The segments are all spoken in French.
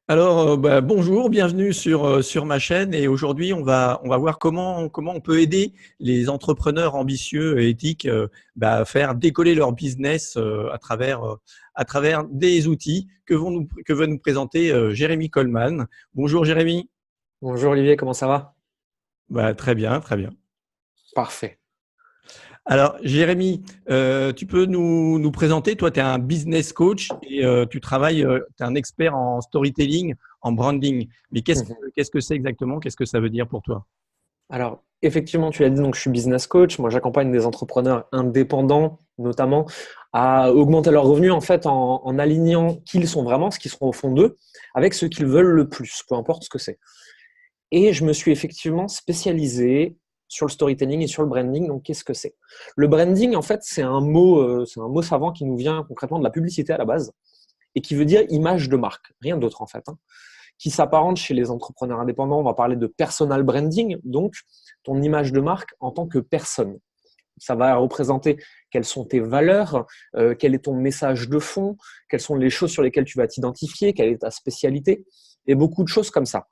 Bonjour, bienvenue sur ma chaîne et aujourd'hui on va voir comment on peut aider les entrepreneurs ambitieux et éthiques à faire décoller leur business à travers des outils que va nous présenter Jérémy Coleman. Bonjour Jérémy. Bonjour Olivier, comment ça va? Très bien, très bien. Parfait. Alors Jérémy, tu peux nous présenter, toi tu es un business coach et tu travailles, tu es un expert en storytelling, en branding. Mais Mhm. qu'est-ce que c'est exactement? Qu'est-ce que ça veut dire pour toi? Alors, effectivement, tu l'as dit, donc je suis business coach. Moi, j'accompagne des entrepreneurs indépendants, notamment, à augmenter leurs revenus en fait en alignant qui ils sont vraiment, ce qu'ils sont au fond d'eux, avec ce qu'ils veulent le plus, peu importe ce que c'est. Et je me suis effectivement spécialisé sur le storytelling et sur le branding. Donc, qu'est-ce que c'est? Le branding, en fait, c'est un mot savant qui nous vient concrètement de la publicité à la base et qui veut dire image de marque, rien d'autre en fait, hein. Qui s'apparente chez les entrepreneurs indépendants. On va parler de personal branding, donc ton image de marque en tant que personne. Ça va représenter quelles sont tes valeurs, quel est ton message de fond, quelles sont les choses sur lesquelles tu vas t'identifier, quelle est ta spécialité, et beaucoup de choses comme ça.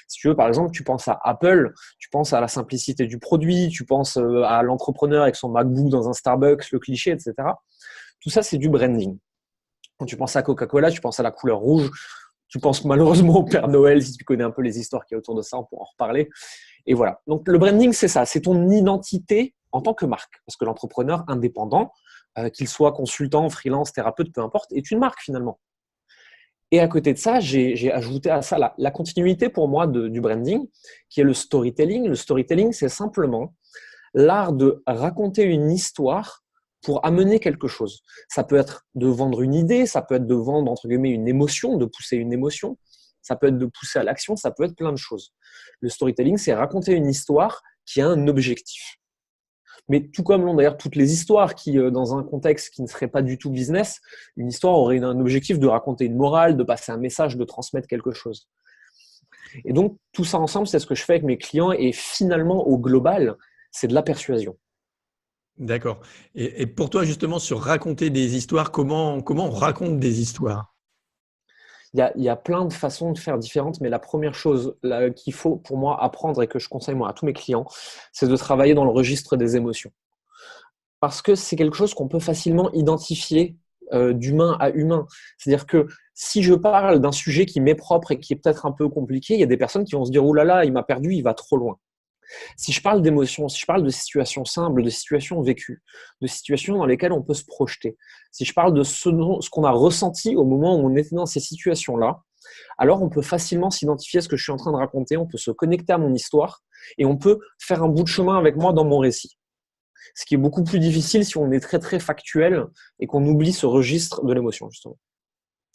Si tu veux, par exemple, tu penses à Apple, tu penses à la simplicité du produit, tu penses à l'entrepreneur avec son MacBook dans un Starbucks, le cliché, etc. Tout ça, c'est du branding. Quand tu penses à Coca-Cola, tu penses à la couleur rouge, tu penses malheureusement au Père Noël, si tu connais un peu les histoires qu'il y a autour de ça, on pourra en reparler. Et voilà. Donc le branding, c'est ça, c'est ton identité en tant que marque. Parce que l'entrepreneur indépendant, qu'il soit consultant, freelance, thérapeute, peu importe, est une marque finalement. Et à côté de ça, j'ai ajouté à ça la continuité pour moi du branding, qui est le storytelling. Le storytelling, c'est simplement l'art de raconter une histoire pour amener quelque chose. Ça peut être de vendre une idée, ça peut être de vendre, entre guillemets, une émotion, de pousser une émotion, ça peut être de pousser à l'action, ça peut être plein de choses. Le storytelling, c'est raconter une histoire qui a un objectif. Mais tout comme l'ont d'ailleurs toutes les histoires qui, dans un contexte qui ne serait pas du tout business, une histoire aurait un objectif de raconter une morale, de passer un message, de transmettre quelque chose. Et donc, tout ça ensemble, c'est ce que je fais avec mes clients. Et finalement, au global, c'est de la persuasion. D'accord. Et pour toi, justement, sur raconter des histoires, comment on raconte des histoires? Il y a plein de façons de faire différentes, mais la première chose qu'il faut pour moi apprendre et que je conseille moi à tous mes clients, c'est de travailler dans le registre des émotions. Parce que c'est quelque chose qu'on peut facilement identifier d'humain à humain. C'est-à-dire que si je parle d'un sujet qui m'est propre et qui est peut-être un peu compliqué, il y a des personnes qui vont se dire « Ouh là là, il m'a perdu, il va trop loin ». Si je parle d'émotions, si je parle de situations simples, de situations vécues, de situations dans lesquelles on peut se projeter, si je parle de ce qu'on a ressenti au moment où on était dans ces situations-là, alors on peut facilement s'identifier à ce que je suis en train de raconter, on peut se connecter à mon histoire et on peut faire un bout de chemin avec moi dans mon récit. Ce qui est beaucoup plus difficile si on est très très factuel et qu'on oublie ce registre de l'émotion, justement.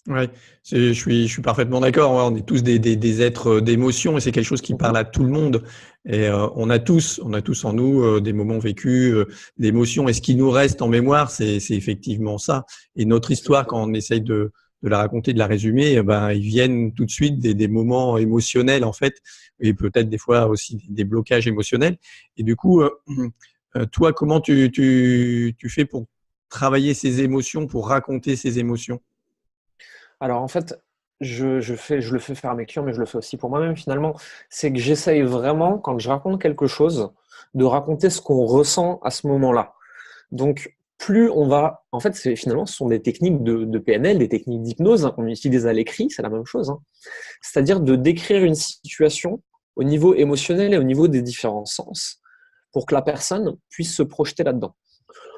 Ouais, je suis parfaitement d'accord. Ouais, on est tous des êtres d'émotion et c'est quelque chose qui parle Mhm. à tout le monde. Et on a tous en nous des moments vécus, d'émotions. Et ce qui nous reste en mémoire, c'est effectivement ça. Et notre histoire, quand Exactement. on essaye de la raconter, de la résumer, ils viennent tout de suite des moments émotionnels en fait, et peut-être des fois aussi des blocages émotionnels. Et du coup, toi, comment tu fais pour travailler ces émotions, pour raconter ces émotions? Alors en fait, je le fais faire à mes clients, mais je le fais aussi pour moi-même finalement. C'est que j'essaye vraiment, quand je raconte quelque chose, de raconter ce qu'on ressent à ce moment-là. Donc, plus on va. En fait, finalement, ce sont des techniques de PNL, des techniques d'hypnose hein, qu'on utilise à l'écrit, c'est la même chose, hein. C'est-à-dire de décrire une situation au niveau émotionnel et au niveau des différents sens pour que la personne puisse se projeter là-dedans.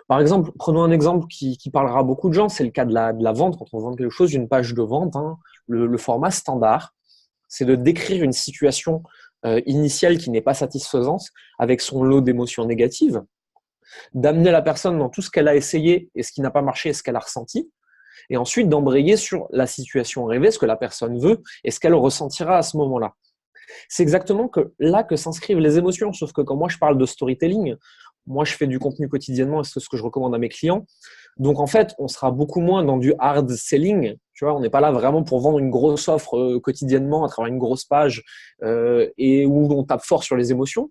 Par exemple, prenons un exemple qui parlera à beaucoup de gens, c'est le cas de la vente, quand on vend quelque chose, d'une page de vente, hein, le format standard, c'est de décrire une situation initiale qui n'est pas satisfaisante avec son lot d'émotions négatives, d'amener la personne dans tout ce qu'elle a essayé et ce qui n'a pas marché et ce qu'elle a ressenti, et ensuite d'embrayer sur la situation rêvée, ce que la personne veut et ce qu'elle ressentira à ce moment-là. C'est exactement là que s'inscrivent les émotions, sauf que quand moi je parle de storytelling, moi je fais du contenu quotidiennement et c'est ce que je recommande à mes clients. Donc en fait, on sera beaucoup moins dans du hard selling. Tu vois, on n'est pas là vraiment pour vendre une grosse offre quotidiennement à travers une grosse page et où on tape fort sur les émotions.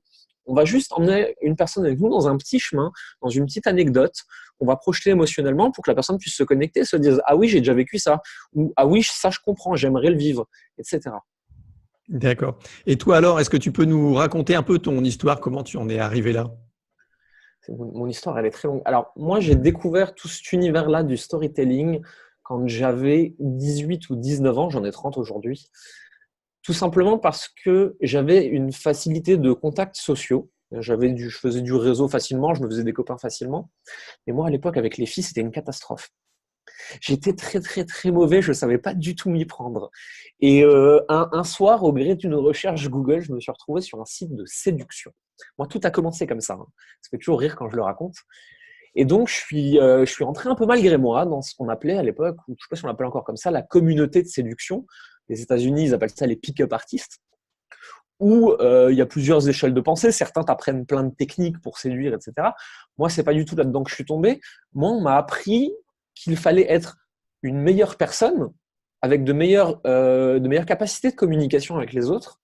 On va juste emmener une personne avec nous dans un petit chemin, dans une petite anecdote. On va projeter émotionnellement pour que la personne puisse se connecter, se dire « Ah oui, j'ai déjà vécu ça » ou « Ah oui, ça je comprends, j'aimerais le vivre », etc. D'accord. Et toi alors, est-ce que tu peux nous raconter un peu ton histoire, comment tu en es arrivé là? Mon histoire, elle est très longue. Alors, moi, j'ai découvert tout cet univers-là du storytelling quand j'avais 18 ou 19 ans. J'en ai 30 aujourd'hui. Tout simplement parce que j'avais une facilité de contacts sociaux. Je faisais du réseau facilement, je me faisais des copains facilement. Et moi, à l'époque, avec les filles, c'était une catastrophe. J'étais très, très, très mauvais. Je ne savais pas du tout m'y prendre. Et un soir, au gré d'une recherche Google, je me suis retrouvé sur un site de séduction. Moi, tout a commencé comme ça. Ça fait toujours rire quand je le raconte. Et donc, je suis entré un peu malgré moi dans ce qu'on appelait à l'époque, ou je ne sais pas si on l'appelle encore comme ça, la communauté de séduction. Les États-Unis, ils appellent ça les pick-up artists, où il y a plusieurs échelles de pensée. Certains t'apprennent plein de techniques pour séduire, etc. Moi, c'est pas du tout là-dedans que je suis tombé. Moi, on m'a appris qu'il fallait être une meilleure personne avec de meilleures capacités de communication avec les autres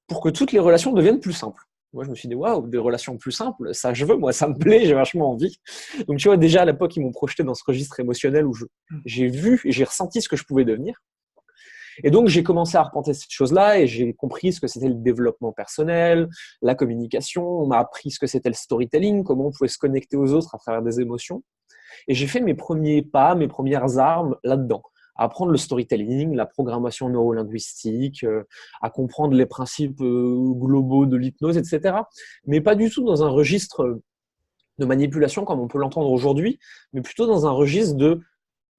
pour que toutes les relations deviennent plus simples. Moi, je me suis dit, waouh, des relations plus simples, ça je veux, moi, ça me plaît, j'ai vachement envie. Donc, tu vois, déjà à l'époque, ils m'ont projeté dans ce registre émotionnel où j'ai vu et j'ai ressenti ce que je pouvais devenir. Et donc, j'ai commencé à arpenter cette chose-là et j'ai compris ce que c'était le développement personnel, la communication. On m'a appris ce que c'était le storytelling, comment on pouvait se connecter aux autres à travers des émotions. Et j'ai fait mes premiers pas, mes premières armes là-dedans. À apprendre le storytelling, la programmation neurolinguistique, à comprendre les principes globaux de l'hypnose, etc. Mais pas du tout dans un registre de manipulation comme on peut l'entendre aujourd'hui, mais plutôt dans un registre de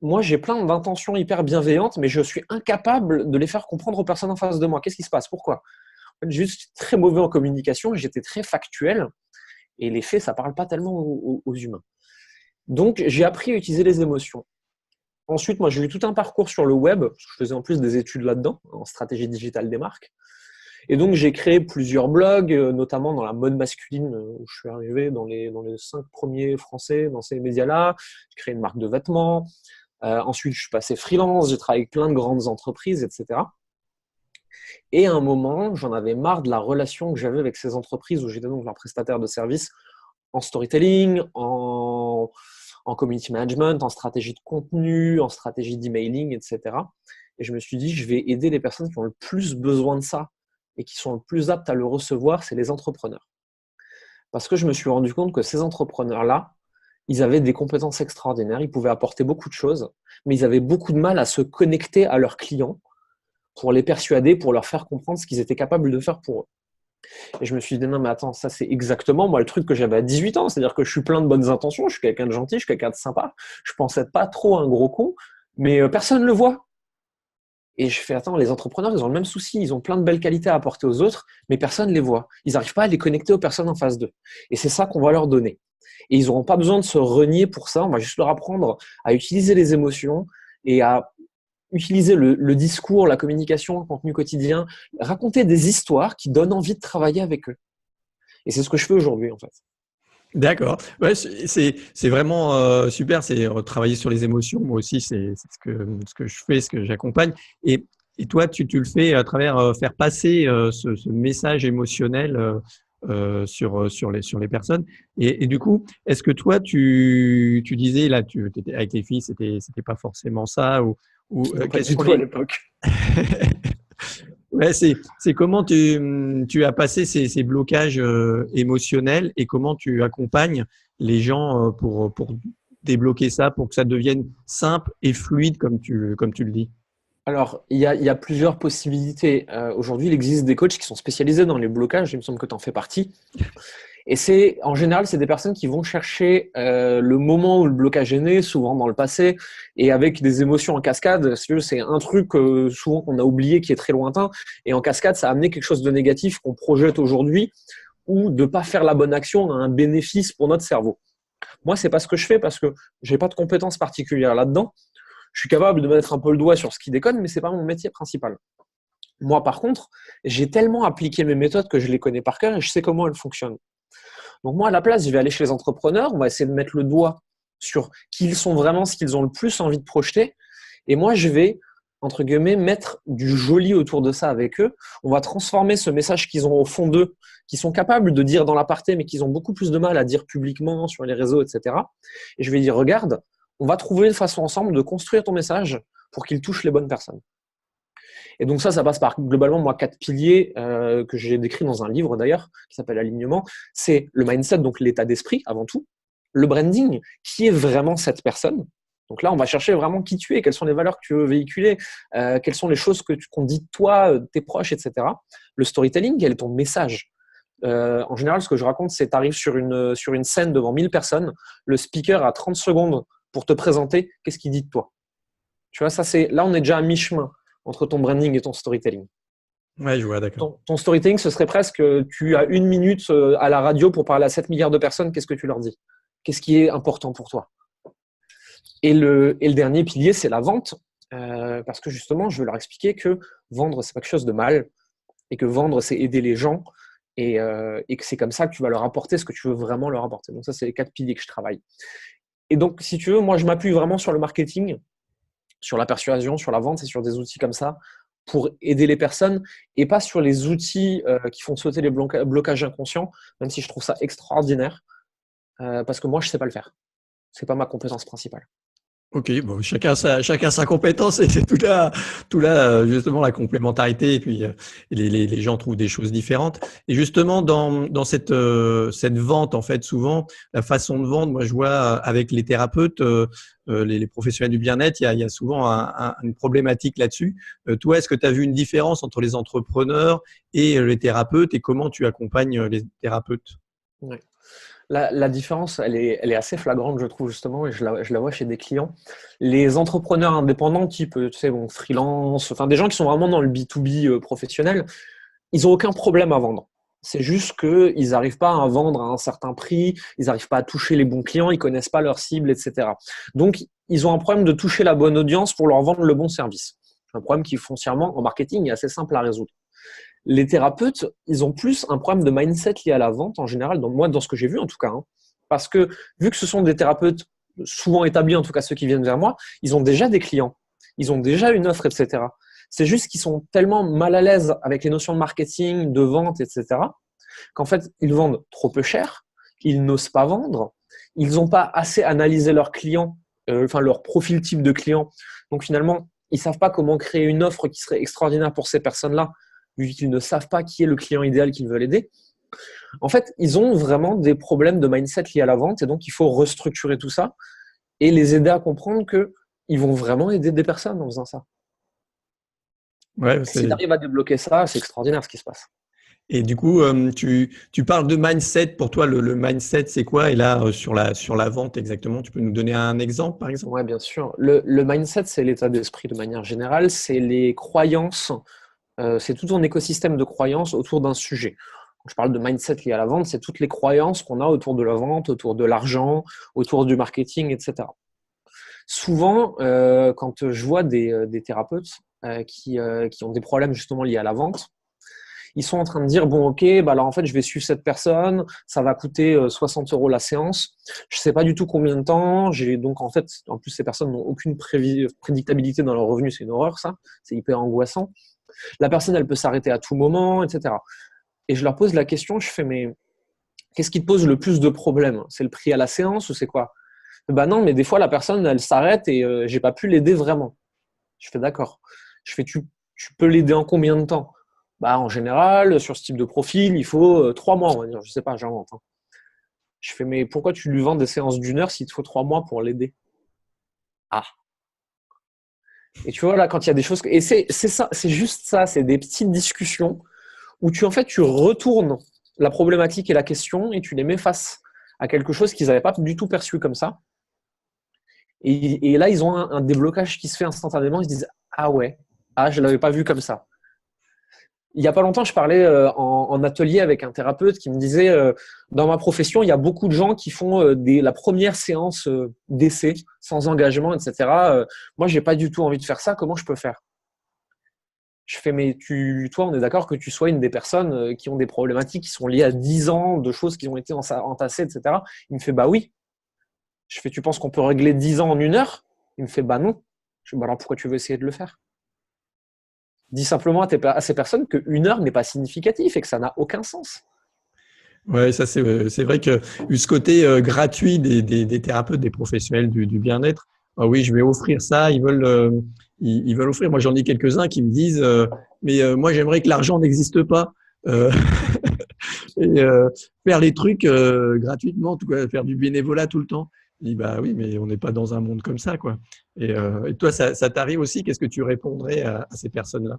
moi, j'ai plein d'intentions hyper bienveillantes, mais je suis incapable de les faire comprendre aux personnes en face de moi. Qu'est-ce qui se passe? Pourquoi? En fait, je suis très mauvais en communication, j'étais très factuel, et les faits, ça ne parle pas tellement aux humains. Donc, j'ai appris à utiliser les émotions. Ensuite, moi, j'ai eu tout un parcours sur le web, parce que je faisais en plus des études là-dedans, en stratégie digitale des marques. Et donc, j'ai créé plusieurs blogs, notamment dans la mode masculine, où je suis arrivé dans les 5 premiers français dans ces médias-là. J'ai créé une marque de vêtements. Ensuite, je suis passé freelance, j'ai travaillé avec plein de grandes entreprises, etc. Et à un moment, j'en avais marre de la relation que j'avais avec ces entreprises où j'étais donc leur prestataire de services en storytelling, en community management, en stratégie de contenu, en stratégie d'emailing, etc. Et je me suis dit, je vais aider les personnes qui ont le plus besoin de ça et qui sont le plus aptes à le recevoir, c'est les entrepreneurs. Parce que je me suis rendu compte que ces entrepreneurs-là, ils avaient des compétences extraordinaires, ils pouvaient apporter beaucoup de choses, mais ils avaient beaucoup de mal à se connecter à leurs clients pour les persuader, pour leur faire comprendre ce qu'ils étaient capables de faire pour eux. Et je me suis dit, non mais attends, ça c'est exactement moi le truc que j'avais à 18 ans, c'est-à-dire que je suis plein de bonnes intentions, je suis quelqu'un de gentil, je suis quelqu'un de sympa, je pense être pas trop un gros con, mais personne ne le voit. Et je fais, attends, les entrepreneurs, ils ont le même souci, ils ont plein de belles qualités à apporter aux autres, mais personne ne les voit. Ils n'arrivent pas à les connecter aux personnes en face d'eux. Et c'est ça qu'on va leur donner. Et ils n'auront pas besoin de se renier pour ça. On va juste leur apprendre à utiliser les émotions et à utiliser le discours, la communication, le contenu quotidien, raconter des histoires qui donnent envie de travailler avec eux. Et c'est ce que je fais aujourd'hui, en fait. D'accord. Ouais, c'est vraiment super. C'est travailler sur les émotions. Moi aussi, c'est ce que je fais, ce que j'accompagne. Et toi, tu le fais à travers faire passer ce message émotionnel sur les personnes. Et du coup, est-ce que toi, tu disais là, tu étais avec les filles, c'était pas forcément ça ou Non, pas quels du sont tout à les l'époque. Ouais, c'est comment tu as passé ces blocages émotionnels et comment tu accompagnes les gens pour débloquer ça, pour que ça devienne simple et fluide comme tu le dis. Alors, il y a plusieurs possibilités. Aujourd'hui, il existe des coachs qui sont spécialisés dans les blocages. Il me semble que tu en fais partie. Et en général, c'est des personnes qui vont chercher le moment où le blocage est né, souvent dans le passé, et avec des émotions en cascade. C'est un truc souvent qu'on a oublié qui est très lointain. Et en cascade, ça a amené quelque chose de négatif qu'on projette aujourd'hui, ou de ne pas faire la bonne action a un bénéfice pour notre cerveau. Moi, c'est pas ce que je fais parce que j'ai pas de compétences particulières là-dedans. Je suis capable de mettre un peu le doigt sur ce qui déconne, mais c'est pas mon métier principal. Moi, par contre, j'ai tellement appliqué mes méthodes que je les connais par cœur et je sais comment elles fonctionnent. Donc moi, à la place, je vais aller chez les entrepreneurs, on va essayer de mettre le doigt sur qui ils sont vraiment, ce qu'ils ont le plus envie de projeter. Et moi, je vais, entre guillemets, mettre du joli autour de ça avec eux. On va transformer ce message qu'ils ont au fond d'eux, qu'ils sont capables de dire dans l'aparté, mais qu'ils ont beaucoup plus de mal à dire publiquement sur les réseaux, etc. Et je vais dire, regarde, on va trouver une façon ensemble de construire ton message pour qu'il touche les bonnes personnes. Et donc ça passe par globalement, moi, 4 piliers que j'ai décrits dans un livre d'ailleurs, qui s'appelle Alignement. C'est le mindset, donc l'état d'esprit avant tout. Le branding, qui est vraiment cette personne. Donc là, on va chercher vraiment qui tu es, quelles sont les valeurs que tu veux véhiculer, quelles sont les choses qu'on dit de toi, tes proches, etc. Le storytelling, quel est ton message? En général, ce que je raconte, c'est que tu arrives sur une scène devant 1000 personnes, le speaker a 30 secondes pour te présenter, qu'est-ce qu'il dit de toi? Tu vois, là, on est déjà à mi-chemin entre ton branding et ton storytelling. Ouais, je vois, d'accord. Ton storytelling, ce serait presque, tu as 1 minute à la radio pour parler à 7 milliards de personnes, qu'est-ce que tu leur dis? Qu'est-ce qui est important pour toi? Et le dernier pilier, c'est la vente, parce que justement, je veux leur expliquer que vendre, c'est pas quelque chose de mal, et que vendre, c'est aider les gens, et que c'est comme ça que tu vas leur apporter ce que tu veux vraiment leur apporter. Donc ça, c'est les 4 piliers que je travaille. Et donc, si tu veux, moi, je m'appuie vraiment sur le marketing, sur la persuasion, sur la vente et sur des outils comme ça pour aider les personnes et pas sur les outils qui font sauter les blocages inconscients, même si je trouve ça extraordinaire, parce que moi, je ne sais pas le faire. Ce n'est pas ma compétence principale. Ok, bon, chacun sa compétence et c'est tout là justement la complémentarité et puis les gens trouvent des choses différentes. Et justement dans cette vente en fait souvent la façon de vendre, moi je vois avec les thérapeutes, les professionnels du bien-être, il y a souvent une problématique là-dessus. Toi, est-ce que tu as vu une différence entre les entrepreneurs et les thérapeutes et comment tu accompagnes les thérapeutes? Ouais. La différence, elle est assez flagrante, je trouve, justement, et je la vois chez des clients. Les entrepreneurs indépendants, type, tu sais, bon, freelance, enfin, des gens qui sont vraiment dans le B2B professionnel, ils n'ont aucun problème à vendre. C'est juste qu'ils n'arrivent pas à vendre à un certain prix, ils n'arrivent pas à toucher les bons clients, ils ne connaissent pas leur cible, etc. Donc, ils ont un problème de toucher la bonne audience pour leur vendre le bon service. Un problème qui, foncièrement, en marketing, est assez simple à résoudre. Les thérapeutes, ils ont plus un problème de mindset lié à la vente en général, donc moi, dans ce que j'ai vu en tout cas. Parce que vu que ce sont des thérapeutes souvent établis, en tout cas ceux qui viennent vers moi, ils ont déjà des clients, ils ont déjà une offre, etc. C'est juste qu'ils sont tellement mal à l'aise avec les notions de marketing, de vente, etc., qu'en fait, ils vendent trop peu cher, ils n'osent pas vendre, ils n'ont pas assez analysé leurs clients, enfin leur profil type de client. Donc finalement, ils ne savent pas comment créer une offre qui serait extraordinaire pour ces personnes-là, vu qu'ils ne savent pas qui est le client idéal qu'ils veulent aider. En fait, ils ont vraiment des problèmes de mindset liés à la vente et donc il faut restructurer tout ça et les aider à comprendre qu'ils vont vraiment aider des personnes en faisant ça. Ouais, Si tu arrives à débloquer ça, c'est extraordinaire ce qui se passe. Et du coup, tu parles de mindset. Pour toi, le mindset, c'est quoi? Et là, sur la vente exactement, tu peux nous donner un exemple, par exemple? Oui, bien sûr. Le mindset, c'est l'état d'esprit de manière générale, c'est les croyances. C'est tout un écosystème de croyances autour d'un sujet. Quand je parle de mindset lié à la vente, c'est toutes les croyances qu'on a autour de la vente, autour de l'argent, autour du marketing, etc. Souvent, quand je vois des thérapeutes qui ont des problèmes justement liés à la vente, ils sont en train de dire, bon, ok, bah alors en fait, je vais suivre cette personne, ça va coûter 60 € la séance, je ne sais pas du tout combien de temps, donc en fait, en plus, ces personnes n'ont aucune prédictabilité dans leurs revenus, c'est une horreur ça, c'est hyper angoissant. La personne, elle peut s'arrêter à tout moment, etc. Et je leur pose la question, je fais, mais qu'est-ce qui te pose le plus de problèmes? C'est le prix à la séance ou c'est quoi? Bah non, mais des fois, la personne, elle s'arrête et j'ai pas pu l'aider vraiment. Je fais d'accord. Je fais, tu peux l'aider en combien de temps? Bah, en général, sur ce type de profil, il faut 3 mois, on va dire. Je sais pas, j'invente. Je fais, mais pourquoi tu lui vends des séances d'1 heure s'il te faut 3 mois pour l'aider? Ah. Et tu vois, là, quand il y a des choses. Et c'est ça, c'est juste ça, c'est des petites discussions où tu retournes la problématique et la question et tu les mets face à quelque chose qu'ils n'avaient pas du tout perçu comme ça. Et là, ils ont un déblocage qui se fait instantanément. Ils se disent, ah ouais, ah, je ne l'avais pas vu comme ça. Il n'y a pas longtemps, je parlais en atelier avec un thérapeute qui me disait, dans ma profession, il y a beaucoup de gens qui font la première séance d'essai sans engagement, etc. Moi, je n'ai pas du tout envie de faire ça. Comment je peux faire? Je fais, mais toi, on est d'accord que tu sois une des personnes qui ont des problématiques qui sont liées à 10 ans de choses qui ont été entassées, etc. Il me fait, bah oui. Je fais, tu penses qu'on peut régler 10 ans en 1 heure? Il me fait, bah non. Je fais, bah alors pourquoi tu veux essayer de le faire? Dis simplement à ces personnes qu'une heure n'est pas significatif et que ça n'a aucun sens. Ouais, ça c'est vrai que ce côté gratuit des thérapeutes, des professionnels du bien-être. Ah oui, je vais offrir ça. Ils veulent offrir. Moi, j'en ai quelques-uns qui me disent, mais moi, j'aimerais que l'argent n'existe pas. Euh, et faire les trucs gratuitement, en tout cas, faire du bénévolat tout le temps. Je dis bah oui, mais on n'est pas dans un monde comme ça, quoi. Et toi, ça t'arrive aussi? Qu'est-ce que tu répondrais à ces personnes-là?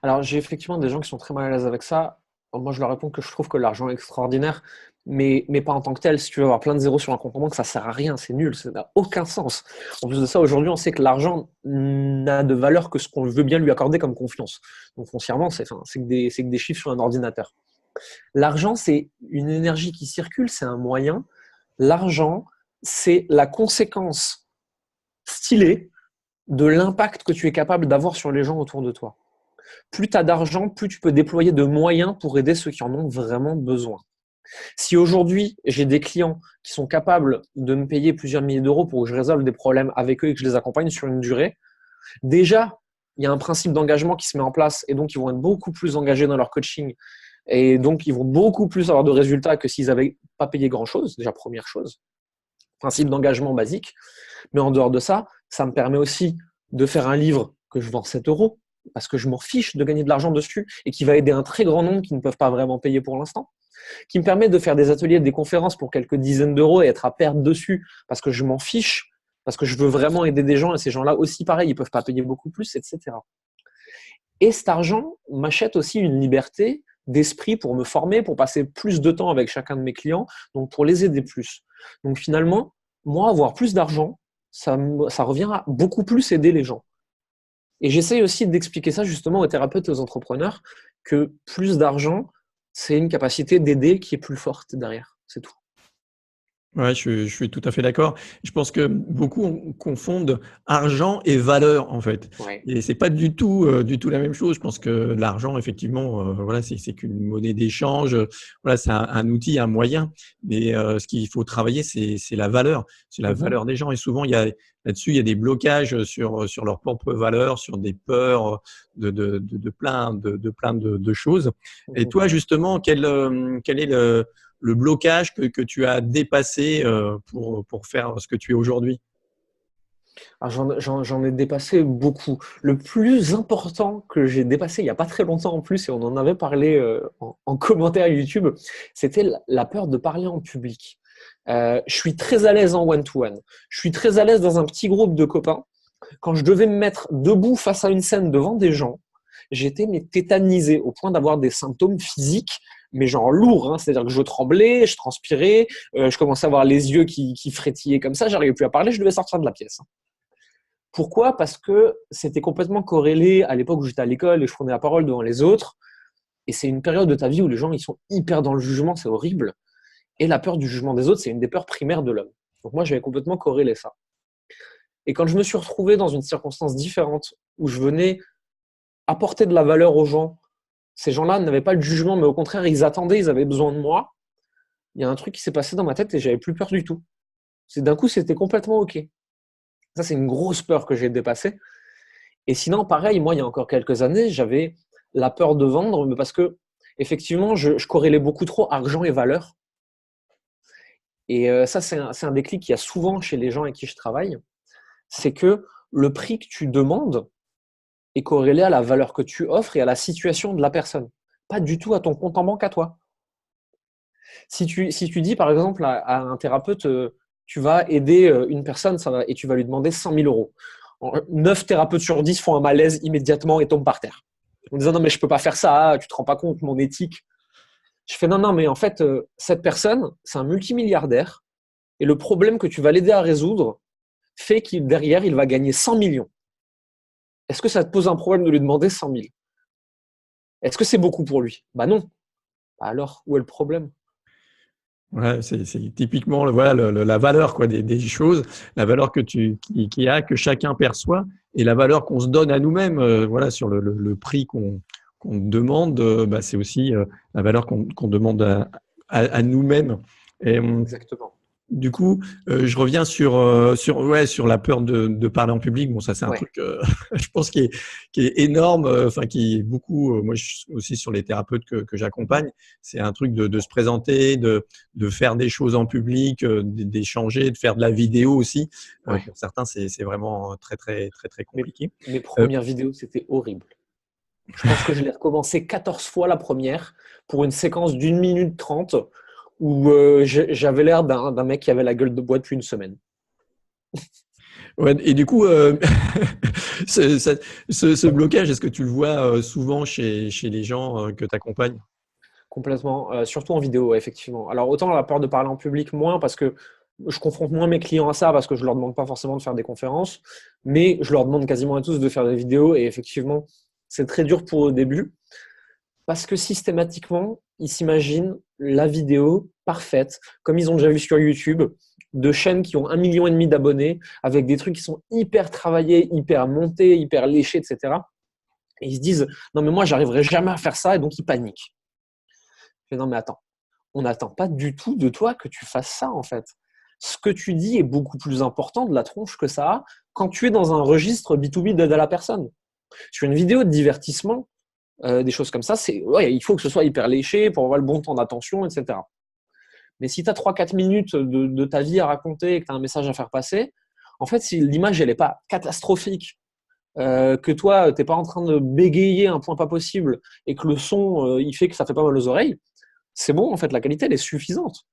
Alors, j'ai effectivement des gens qui sont très mal à l'aise avec ça. Moi, je leur réponds que je trouve que l'argent est extraordinaire, mais pas en tant que tel. Si tu veux avoir plein de zéros sur un compte en banque, ça sert à rien, c'est nul, ça n'a aucun sens. En plus de ça, aujourd'hui, on sait que l'argent n'a de valeur que ce qu'on veut bien lui accorder comme confiance. Donc, foncièrement, c'est que des chiffres sur un ordinateur. L'argent, c'est une énergie qui circule, c'est un moyen. L'argent, c'est la conséquence stylée de l'impact que tu es capable d'avoir sur les gens autour de toi. Plus tu as d'argent, plus tu peux déployer de moyens pour aider ceux qui en ont vraiment besoin. Si aujourd'hui, j'ai des clients qui sont capables de me payer plusieurs milliers d'euros pour que je résolve des problèmes avec eux et que je les accompagne sur une durée, déjà, il y a un principe d'engagement qui se met en place et donc ils vont être beaucoup plus engagés dans leur coaching et donc ils vont beaucoup plus avoir de résultats que s'ils n'avaient pas payé grand-chose, déjà première chose. Principe d'engagement basique. Mais en dehors de ça, ça me permet aussi de faire un livre que je vends 7 euros parce que je m'en fiche de gagner de l'argent dessus et qui va aider un très grand nombre qui ne peuvent pas vraiment payer pour l'instant. Qui me permet de faire des ateliers, des conférences pour quelques dizaines d'euros et être à perte dessus parce que je m'en fiche, parce que je veux vraiment aider des gens et ces gens-là aussi, pareil, ils ne peuvent pas payer beaucoup plus, etc. Et cet argent m'achète aussi une liberté d'esprit pour me former, pour passer plus de temps avec chacun de mes clients, donc pour les aider plus. Donc finalement, moi, avoir plus d'argent, ça revient à beaucoup plus aider les gens. Et j'essaye aussi d'expliquer ça justement aux thérapeutes et aux entrepreneurs que plus d'argent, c'est une capacité d'aider qui est plus forte derrière. C'est tout. Ouais, je suis tout à fait d'accord. Je pense que beaucoup confondent argent et valeur, en fait. Ouais. Et c'est pas du tout la même chose. Je pense que l'argent, effectivement, voilà, c'est qu'une monnaie d'échange. Voilà, c'est un outil, un moyen. Mais ce qu'il faut travailler, c'est la valeur. C'est la Mhm. valeur des gens. Et souvent, là-dessus, il y a des blocages sur leur propre valeur, sur des peurs de plein de choses. Et Mhm. toi, justement, quel est le blocage que tu as dépassé pour faire ce que tu es aujourd'hui? Alors, j'en ai dépassé beaucoup. Le plus important que j'ai dépassé il n'y a pas très longtemps en plus, et on en avait parlé en commentaire YouTube, c'était la peur de parler en public. Je suis très à l'aise en one-to-one. Je suis très à l'aise dans un petit groupe de copains. Quand je devais me mettre debout face à une scène devant des gens, j'étais tétanisé au point d'avoir des symptômes physiques, mais genre lourds. Hein. C'est-à-dire que je tremblais, je transpirais, je commençais à avoir les yeux qui frétillaient comme ça, j'arrivais plus à parler, je devais sortir de la pièce. Pourquoi? Parce que c'était complètement corrélé à l'époque où j'étais à l'école et je prenais la parole devant les autres. Et c'est une période de ta vie où les gens ils sont hyper dans le jugement, c'est horrible. Et la peur du jugement des autres, c'est une des peurs primaires de l'homme. Donc moi, j'avais complètement corrélé ça. Et quand je me suis retrouvé dans une circonstance différente, où je venais apporter de la valeur aux gens, ces gens-là n'avaient pas de jugement, mais au contraire, ils attendaient, ils avaient besoin de moi. Il y a un truc qui s'est passé dans ma tête et j'avais plus peur du tout. D'un coup, c'était complètement OK. Ça, c'est une grosse peur que j'ai dépassée. Et sinon, pareil, moi, il y a encore quelques années, j'avais la peur de vendre, mais parce que, effectivement, je corrélais beaucoup trop argent et valeur. Et ça, c'est un déclic qu'il y a souvent chez les gens avec qui je travaille. C'est que le prix que tu demandes est corrélé à la valeur que tu offres et à la situation de la personne. Pas du tout à ton compte en banque à toi. Si tu dis, par exemple, à un thérapeute, tu vas aider une personne et tu vas lui demander 100 000 euros. 9 thérapeutes sur 10 font un malaise immédiatement et tombent par terre. En disant, non, mais je ne peux pas faire ça, tu ne te rends pas compte, mon éthique. Je fais, non, non, mais en fait, cette personne, c'est un multimilliardaire et le problème que tu vas l'aider à résoudre fait qu'il derrière, il va gagner 100 millions. Est-ce que ça te pose un problème de lui demander 100 000? Est-ce que c'est beaucoup pour lui? Bah non. Bah alors, où est le problème? Ouais, c'est typiquement voilà, la valeur quoi, des choses, la valeur qu'il y a, que chacun perçoit, et la valeur qu'on se donne à nous-mêmes. Voilà, sur le prix qu'on demande, bah, c'est aussi la valeur qu'on demande à nous-mêmes. Et, Exactement. Du coup, je reviens sur la peur de parler en public. Bon, ça, c'est un Ouais, truc, je pense, qui est énorme, enfin, qui est beaucoup, moi, je suis aussi sur les thérapeutes que j'accompagne. C'est un truc de se présenter, de faire des choses en public, d'échanger, de faire de la vidéo aussi. ouais. Pour certains, c'est vraiment très, très, très, très Mes, compliqué. mes Euh, premières vidéos, c'était horrible. Je pense que je l'ai recommencé 14 fois la première pour une séquence d'1 minute 30 où j'avais l'air d'un mec qui avait la gueule de bois depuis une semaine. Ouais, et du coup, ce, ce- ce blocage, est-ce que tu le vois souvent chez les gens que tu accompagnes? Complètement, surtout en vidéo, ouais, effectivement. Alors autant la peur de parler en public, moins parce que je confronte moins mes clients à ça, parce que je leur demande pas forcément de faire des conférences, mais je leur demande quasiment à tous de faire des vidéos, et effectivement, c'est très dur pour eux au début, parce que systématiquement, ils s'imaginent la vidéo parfaite, comme ils ont déjà vu sur YouTube, de chaînes qui ont 1,5 million d'abonnés, avec des trucs qui sont hyper travaillés, hyper montés, hyper léchés, etc. Et ils se disent, non mais moi, j'arriverai jamais à faire ça, et donc ils paniquent. Je fais, non mais attends, on n'attend pas du tout de toi que tu fasses ça, en fait. Ce que tu dis est beaucoup plus important de la tronche que ça a quand tu es dans un registre B2B d'aide à la personne. Sur une vidéo de divertissement, des choses comme ça, ouais, il faut que ce soit hyper léché pour avoir le bon temps d'attention, etc. Mais si tu as 3-4 minutes de ta vie à raconter et que tu as un message à faire passer, en fait, si l'image elle n'est pas catastrophique, que toi, tu n'es pas en train de bégayer un point pas possible et que le son, il fait que ça fait pas mal aux oreilles, c'est bon, en fait, la qualité, elle est suffisante.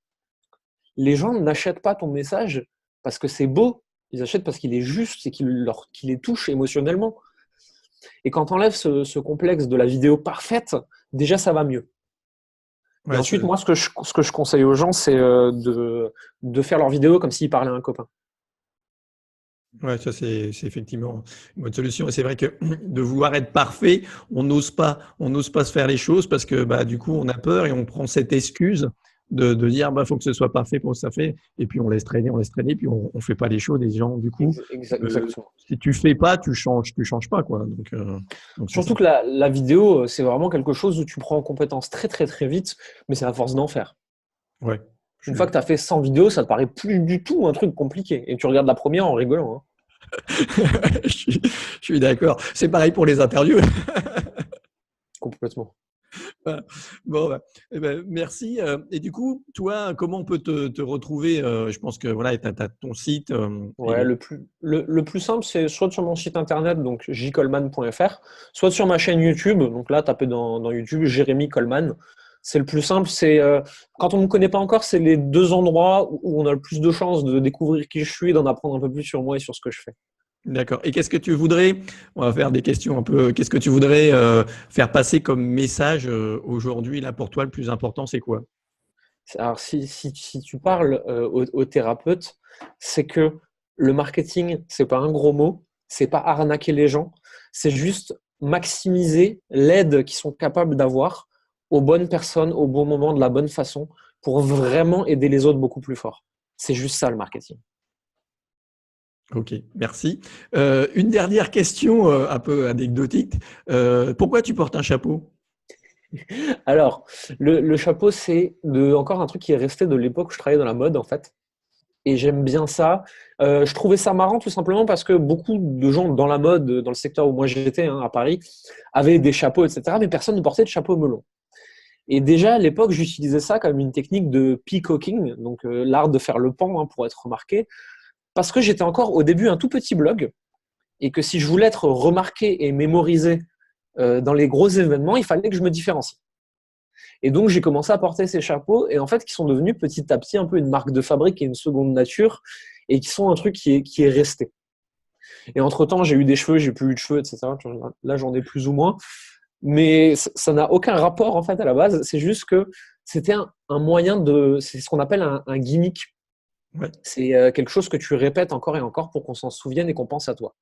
Les gens n'achètent pas ton message parce que c'est beau, ils achètent parce qu'il est juste et qu'il les touche émotionnellement. Et quand tu enlèves ce complexe de la vidéo parfaite, déjà ça va mieux. Et Ouais, ensuite, moi, ce que je conseille aux gens, c'est de faire leur vidéo comme s'ils parlaient à un copain. ouais, ça c'est effectivement une bonne solution. Et c'est vrai que de vouloir être parfait, on n'ose pas se faire les choses parce que bah, du coup, on a peur et on prend cette excuse de dire bah faut que ce soit parfait pour que ça fait. Et puis on laisse traîner, puis on fait pas les choses. Des gens, du coup, Exactement. si tu fais pas, tu changes pas quoi. Donc c'est ça. Surtout que la vidéo, c'est vraiment quelque chose où tu prends en compétence très très très vite, mais c'est à force d'en faire. Ouais. Une fois que tu as fait 100 vidéos, ça te paraît plus du tout un truc compliqué. Et tu regardes la première en rigolant, hein. Je suis, je suis d'accord. C'est pareil pour les interviews. Complètement. Voilà. Bon, bah, eh ben, merci. Et du coup, toi, comment on peut te retrouver? Je pense que voilà, tu as ton site. Ouais, le plus simple, c'est soit sur mon site internet, donc jcolman.fr, soit sur ma chaîne YouTube. Donc là, tapez dans YouTube Jérémy Coleman. C'est le plus simple. Quand on ne me connaît pas encore, c'est les deux endroits où on a le plus de chances de découvrir qui je suis et d'en apprendre un peu plus sur moi et sur ce que je fais. D'accord. Et qu'est-ce que tu voudrais, on va faire des questions un peu, qu'est-ce que tu voudrais faire passer comme message aujourd'hui, là, pour toi, le plus important, c'est quoi? Alors, si tu parles aux thérapeutes, c'est que le marketing, c'est pas un gros mot, c'est pas arnaquer les gens, c'est juste maximiser l'aide qu'ils sont capables d'avoir aux bonnes personnes, au bon moment, de la bonne façon, pour vraiment aider les autres beaucoup plus fort. C'est juste ça le marketing. Ok, merci. Une dernière question un peu anecdotique. Pourquoi tu portes un chapeau? Alors, le chapeau, c'est encore un truc qui est resté de l'époque où je travaillais dans la mode, en fait. Et j'aime bien ça. Je trouvais ça marrant tout simplement parce que beaucoup de gens dans la mode, dans le secteur où moi j'étais, hein, à Paris, avaient des chapeaux, etc. Mais personne ne portait de chapeau melon. Et déjà à l'époque, j'utilisais ça comme une technique de peacocking, donc l'art de faire le pan, hein, pour être remarqué, parce que j'étais encore au début un tout petit blog et que si je voulais être remarqué et mémorisé dans les gros événements, il fallait que je me différencie. Et donc, j'ai commencé à porter ces chapeaux et en fait, qui sont devenus petit à petit un peu une marque de fabrique et une seconde nature et qui sont un truc qui est resté. Et entre-temps, j'ai eu des cheveux, j'ai plus eu de cheveux, etc. Là, j'en ai plus ou moins. Mais ça n'a aucun rapport en fait à la base. C'est juste que c'était un moyen c'est ce qu'on appelle un gimmick. Ouais. C'est quelque chose que tu répètes encore et encore pour qu'on s'en souvienne et qu'on pense à toi.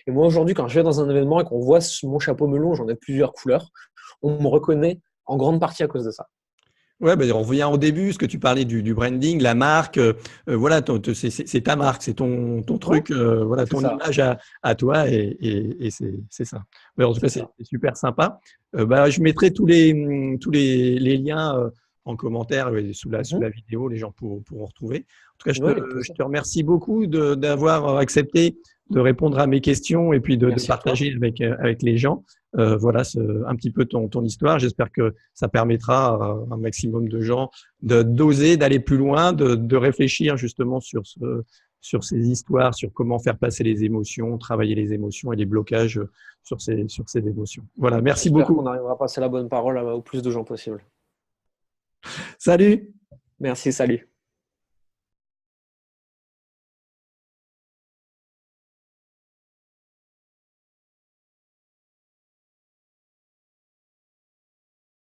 Et moi, aujourd'hui, quand je vais dans un événement et qu'on voit mon chapeau melon, j'en ai plusieurs couleurs, on me reconnaît en grande partie à cause de ça. Ouais, ben, on revient au début, ce que tu parlais du branding, la marque. Voilà, c'est ta marque, c'est ton Ouais, truc, voilà, c'est ton ça. image à toi et c'est ça. Mais en tout C'est cas, ça. c'est super sympa. Bah, je mettrai tous les liens en commentaire et sous la vidéo, les gens pourront retrouver. En tout cas, je te remercie beaucoup d'avoir accepté de répondre à mes questions et puis de partager avec les gens. Voilà un petit peu ton histoire. J'espère que ça permettra à un maximum de gens d'oser, d'aller plus loin, de réfléchir justement sur ces histoires, sur comment faire passer les émotions, travailler les émotions et les blocages sur ces émotions. Voilà, merci beaucoup. On arrivera à passer la bonne parole au plus de gens possible. Salut! Merci, salut.